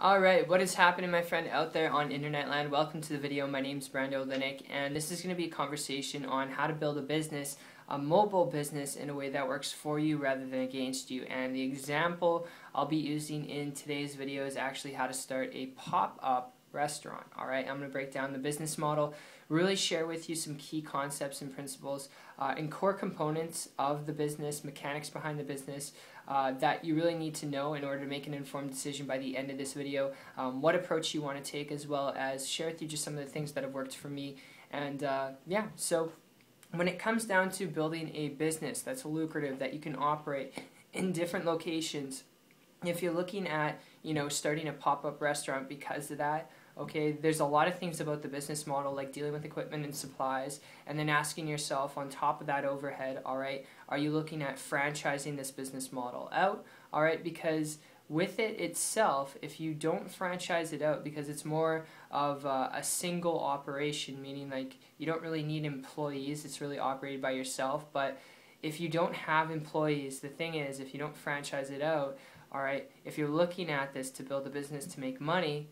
Alright, what is happening, my friend out there on internet land? Welcome to the video. My name's Brando Linick, and this is going to be a conversation on how to build a business, a mobile business, in a way that works for you rather than against you. And the example I'll be using in today's video is actually how to start a pop-up restaurant. Alright, I'm going to break down the business model, really share with you some key concepts and principles and core components of the business, mechanics behind the business that you really need to know in order to make an informed decision by the end of this video, what approach you want to take, as well as share with you just some of the things that have worked for me. And yeah, so when it comes down to building a business that's lucrative, that you can operate in different locations, if you're looking at, starting a pop-up restaurant because of that, okay, there's a lot of things about the business model, like dealing with equipment and supplies, and then asking yourself, on top of that overhead, alright, are you looking at franchising this business model out? Alright, because with it itself, if you don't franchise it out, because it's more of a single operation, meaning like you don't really need employees, it's really operated by yourself, but if you don't have employees, the thing is, if you don't franchise it out, alright, if you're looking at this to build a business to make money,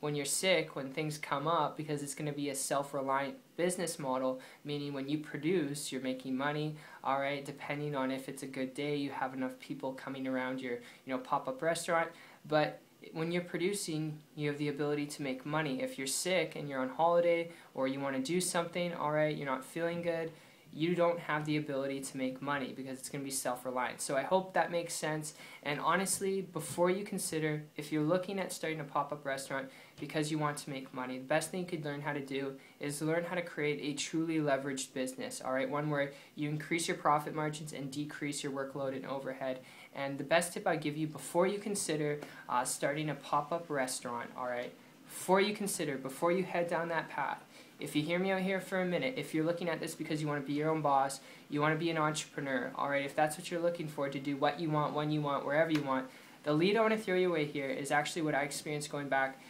when you're sick, when things come up, because it's going to be a self-reliant business model, meaning when you produce, you're making money, alright, depending on if it's a good day, you have enough people coming around your, pop-up restaurant, but when you're producing, you have the ability to make money. If you're sick and you're on holiday, or you want to do something, alright, you're not feeling good, you don't have the ability to make money because it's going to be self-reliant. So I hope that makes sense. And honestly, before you consider, if you're looking at starting a pop-up restaurant because you want to make money, the best thing you could learn how to do is learn how to create a truly leveraged business, alright? One where you increase your profit margins and decrease your workload and overhead. And the best tip I give you before you consider starting a pop-up restaurant, alright, before you head down that path, if you hear me out here for a minute, if you're looking at this because you want to be your own boss, you want to be an entrepreneur, alright, if that's what you're looking for, to do what you want, when you want, wherever you want, the lead I want to throw you away here is actually what I experienced going back,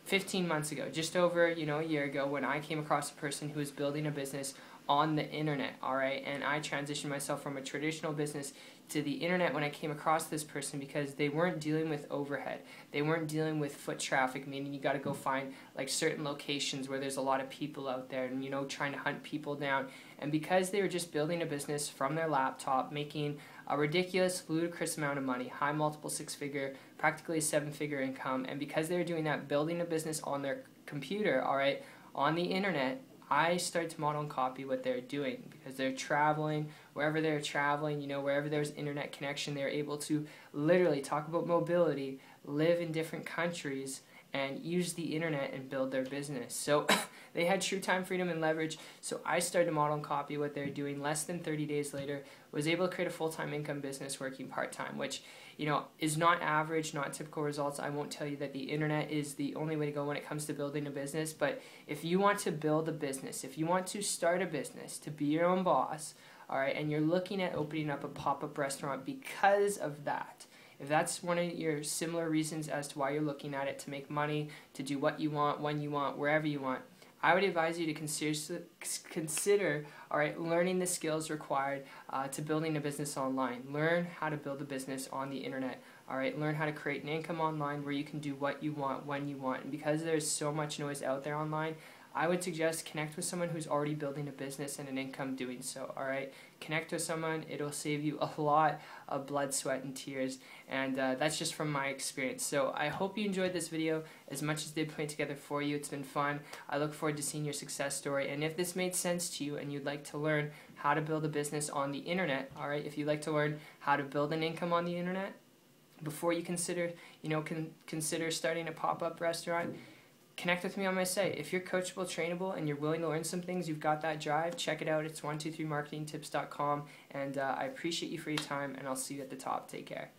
15 months ago, just over, a year ago, when I came across a person who was building a business on the internet, alright, and I transitioned myself from a traditional business to the internet when I came across this person, because they weren't dealing with overhead, they weren't dealing with foot traffic, meaning you got to go find like certain locations where there's a lot of people out there and trying to hunt people down. And because they were just building a business from their laptop, making a ridiculous, ludicrous amount of money, high multiple six-figure, practically a seven-figure income, and because they were doing that, building a business on their computer, alright, on the internet, I started to model and copy what they're doing, because they're traveling, wherever they're traveling, wherever there's internet connection, they're able to literally talk about mobility, live in different countries, and use the internet and build their business. So they had true time freedom and leverage, so I started to model and copy what they're doing. Less than 30 days later, was able to create a full-time income business working part-time, which is not average, not typical results. I won't tell you that the internet is the only way to go when it comes to building a business, but if you want to build a business, if you want to start a business, to be your own boss, alright, and you're looking at opening up a pop-up restaurant because of that, if that's one of your similar reasons as to why you're looking at it, to make money, to do what you want, when you want, wherever you want, I would advise you to consider learning the skills required to building a business online. Learn how to build a business on the internet. Learn how to create an income online where you can do what you want, when you want. And because there's so much noise out there online, I would suggest connect with someone who's already building a business and an income doing so, alright? Connect with someone, it'll save you a lot of blood, sweat, and tears, and that's just from my experience. So I hope you enjoyed this video as much as they put it together for you. It's been fun. I look forward to seeing your success story, and if this made sense to you and you'd like to learn how to build a business on the internet, alright, if you'd like to learn how to build an income on the internet, before you consider, consider starting a pop-up restaurant, connect with me on my site. If you're coachable, trainable, and you're willing to learn some things, you've got that drive, check it out. It's 123marketingtips.com, and I appreciate you for your time, and I'll see you at the top. Take care.